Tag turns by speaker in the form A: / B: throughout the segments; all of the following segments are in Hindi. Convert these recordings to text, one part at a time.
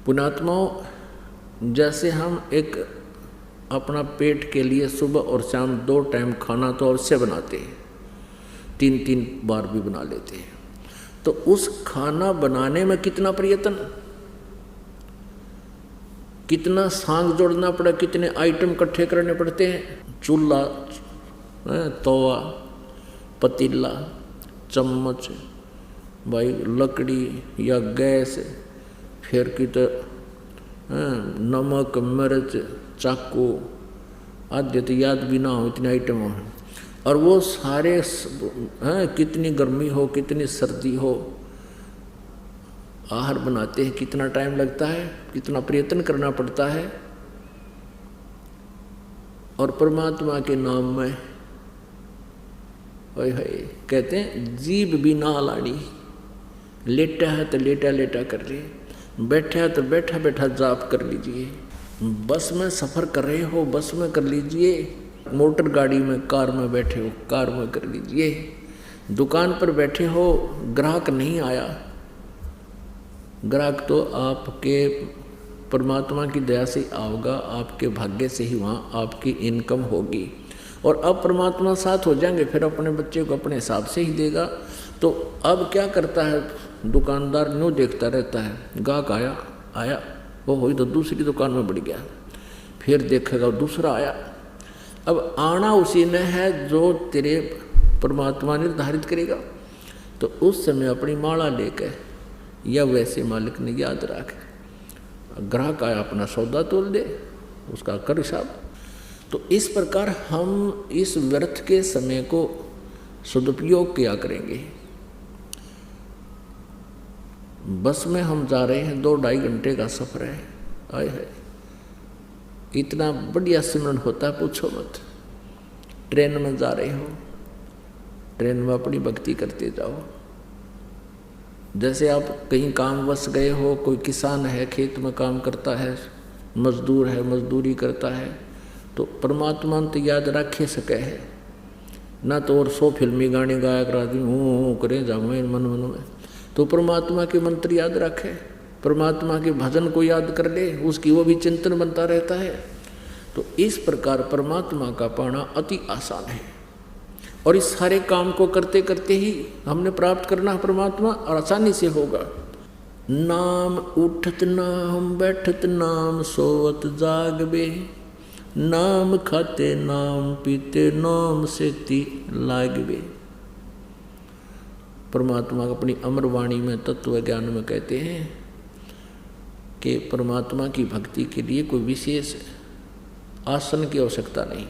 A: पुण्यात्माओं, जैसे हम एक अपना पेट के लिए सुबह और शाम 2 टाइम खाना तो अवश्य बनाते हैं, 3-3 बार भी बना लेते हैं, तो उस खाना बनाने में कितना प्रयत्न, कितना सांग जोड़ना पड़ा, कितने आइटम इकट्ठे करने पड़ते हैं। चूल्हा, तवा, पतीला, चम्मच, भाई लकड़ी या गैस, फिर की तो नमक, मिर्च, चाकू आदि तो याद भी ना हो, इतने आइटम हो। और वो सारे कितनी गर्मी हो, कितनी सर्दी हो, आहार बनाते हैं, कितना टाइम लगता है, कितना प्रयत्न करना पड़ता है। और परमात्मा के नाम में कहते हैं जीभ भी ना लाड़ी, लेटा है तो लेटा लेटा कर ले, बैठा है तो बैठा बैठा जाप कर लीजिए। बस में सफ़र कर रहे हो, बस में कर लीजिए। मोटर गाड़ी में, कार में बैठे हो, कार में कर लीजिए। दुकान पर बैठे हो, ग्राहक नहीं आया, ग्राहक तो आपके परमात्मा की दया से आओगा, आपके भाग्य से ही वहाँ आपकी इनकम होगी। और अब परमात्मा साथ हो जाएंगे, फिर अपने बच्चे को अपने हिसाब से ही देगा। तो अब क्या करता है दुकानदार, न्यू देखता रहता है, गाहक आया वो हो तो दूसरी दुकान में बढ़ गया, फिर देखेगा दूसरा आया। अब आना उसी ने है जो तेरे परमात्मा निर्धारित करेगा। तो उस समय अपनी माला लेकर या वैसे मालिक ने याद रख, ग्राहक आया अपना सौदा तोल दे, उसका कर हिसाब। तो इस प्रकार हम इस व्यर्थ के समय को सदुपयोग किया करेंगे। बस में हम जा रहे हैं, 2-2.5 घंटे का सफ़र है, आए है इतना बढ़िया सिमरन होता है पूछो मत। ट्रेन में जा रहे हो, ट्रेन में अपनी भक्ति करते जाओ। जैसे आप कहीं काम वश गए हो, कोई किसान है खेत में काम करता है, मजदूर है मजदूरी करता है, तो परमात्मा तो याद रखे सके है ना, तो और 100 फिल्मी गाने गाया कर आदमी हूँ करें जाऊँ मन में, तो परमात्मा के मंत्र याद रखे, परमात्मा के भजन को याद कर ले, उसकी वो भी चिंतन बनता रहता है। तो इस प्रकार परमात्मा का पाना अति आसान है, और इस सारे काम को करते करते ही हमने प्राप्त करना है परमात्मा, और आसानी से होगा। नाम उठत नाम बैठत नाम सोवत जागबे, नाम खाते नाम पीते नाम सेती लागबे। परमात्मा अपनी अमर वाणी में तत्व ज्ञान में कहते हैं कि परमात्मा की भक्ति के लिए कोई विशेष आसन की आवश्यकता नहीं।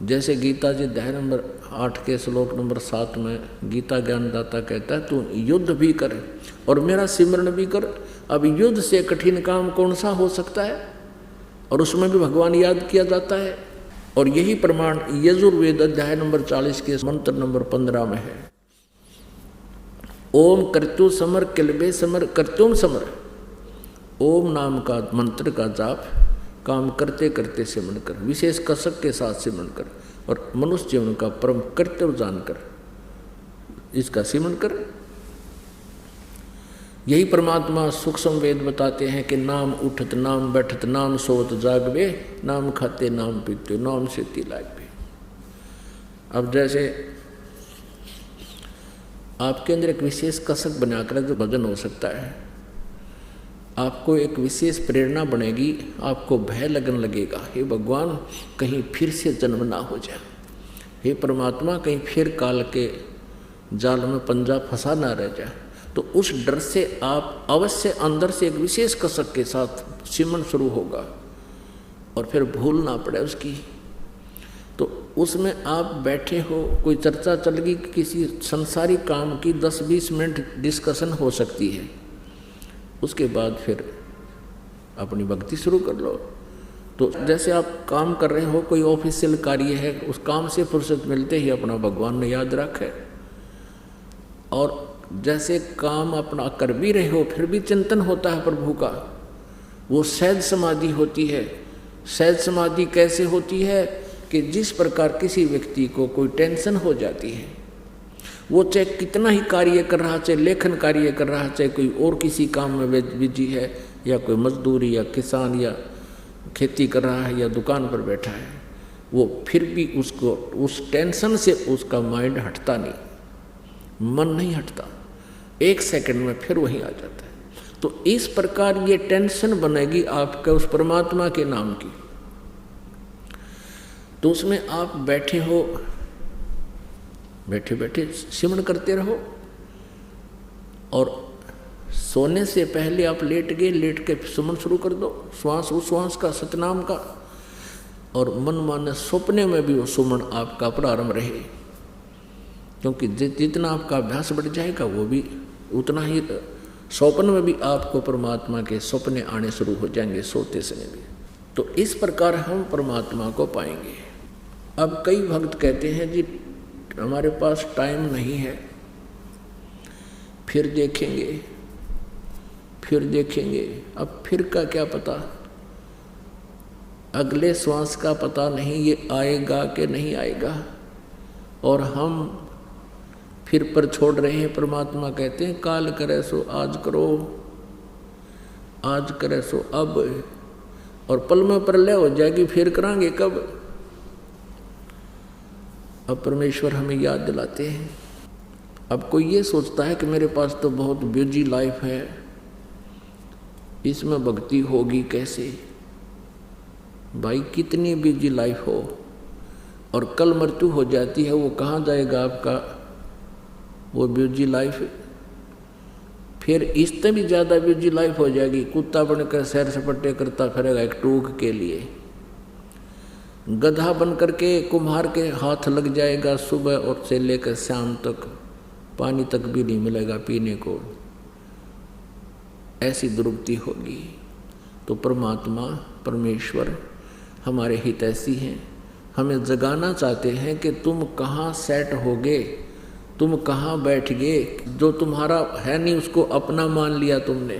A: जैसे गीता जी अध्याय नंबर 8 के श्लोक नंबर 7 में गीता ज्ञानदाता कहता है, तू युद्ध भी कर और मेरा सिमरण भी कर। अब युद्ध से कठिन काम कौन सा हो सकता है, और उसमें भी भगवान याद किया जाता है। और यही प्रमाण यजुर्वेद अध्याय नंबर 40 के मंत्र नंबर 15 में है। ओम कर्तु समर किलबे समर कर्तुम समर। ओम नाम का मंत्र का जाप काम करते करते सिमरण कर, विशेष कसक के साथ सिमरण कर, और मनुष्य जीवन का परम कर्तव्य जानकर इसका सिमरण कर। यही परमात्मा सूक्ष्म वेद बताते हैं कि नाम उठत नाम बैठत नाम सोवत जागबे, नाम खाते नाम पीते नाम सेती लागबे। अब जैसे आपके अंदर एक विशेष कसक बनाकर जो भजन हो सकता है, आपको एक विशेष प्रेरणा बनेगी, आपको भय लगने लगेगा, हे भगवान कहीं फिर से जन्म ना हो जाए, हे परमात्मा कहीं फिर काल के जाल में पंजा फंसा ना रह जाए। तो उस डर से आप अवश्य अंदर से एक विशेष कसक के साथ सिमरन शुरू होगा, और फिर भूल ना पड़े उसकी। तो उसमें आप बैठे हो, कोई चर्चा चल गई किसी संसारी काम की, 10-20 मिनट डिस्कशन हो सकती है, उसके बाद फिर अपनी भक्ति शुरू कर लो। तो जैसे आप काम कर रहे हो, कोई ऑफिशियल कार्य है, उस काम से फुर्सत मिलते ही अपना भगवान ने याद रखे। और जैसे काम अपना कर भी रहे हो, फिर भी चिंतन होता है प्रभु का, वो सहज समाधि होती है। सहज समाधि कैसे होती है कि जिस प्रकार किसी व्यक्ति को कोई टेंशन हो जाती है, वो चाहे कितना ही कार्य कर रहा, चाहे लेखन कार्य कर रहा, चाहे कोई और किसी काम में बिजी है, या कोई मजदूरी या किसान या खेती कर रहा है या दुकान पर बैठा है, वो फिर भी उसको उस टेंशन से उसका माइंड हटता नहीं, मन नहीं हटता, 1 सेकंड में फिर वहीं आ जाता है। तो इस प्रकार ये टेंशन बनेगी आपके उस परमात्मा के नाम की। तो उसमें आप बैठे हो, बैठे बैठे सिमरन करते रहो, और सोने से पहले आप लेट गए, लेट के सुमन शुरू कर दो, श्वास उश्वास का, सतनाम का, और मन माने सपने में भी वो सुमन आपका प्रारंभ रहे, क्योंकि जितना आपका अभ्यास बढ़ जाएगा वो भी उतना ही स्वप्न में भी आपको परमात्मा के सपने आने शुरू हो जाएंगे, सोते समय भी। तो इस प्रकार हम परमात्मा को पाएंगे। अब कई भक्त कहते हैं जी हमारे पास टाइम नहीं है, फिर देखेंगे, फिर देखेंगे। अब फिर का क्या पता, अगले श्वास का पता नहीं ये आएगा कि नहीं आएगा, और हम फिर पर छोड़ रहे हैं। परमात्मा कहते हैं काल करे सो आज करो, आज करे सो अब, और पल में प्रलय हो जाएगी, फिर करांगे कब। अब परमेश्वर हमें याद दिलाते हैं। अब कोई ये सोचता है कि मेरे पास तो बहुत बिजी लाइफ है, इसमें भक्ति होगी कैसे। भाई कितनी बिजी लाइफ हो और कल मृत्यु हो जाती है, वो कहाँ जाएगा आपका वो बिजी लाइफ। फिर इससे भी ज़्यादा बिजी लाइफ हो जाएगी, कुत्ता बनकर सैर सपाटे करता फिरेगा एक टूक के लिए, गधा बन करके कुम्हार के हाथ लग जाएगा, सुबह और से लेकर शाम तक पानी तक भी नहीं मिलेगा पीने को, ऐसी दुर्गति होगी। तो परमात्मा परमेश्वर हमारे हितैषी हैं, हमें जगाना चाहते हैं कि तुम कहाँ सेट होगे, तुम कहाँ बैठ गए, जो तुम्हारा है नहीं उसको अपना मान लिया तुमने।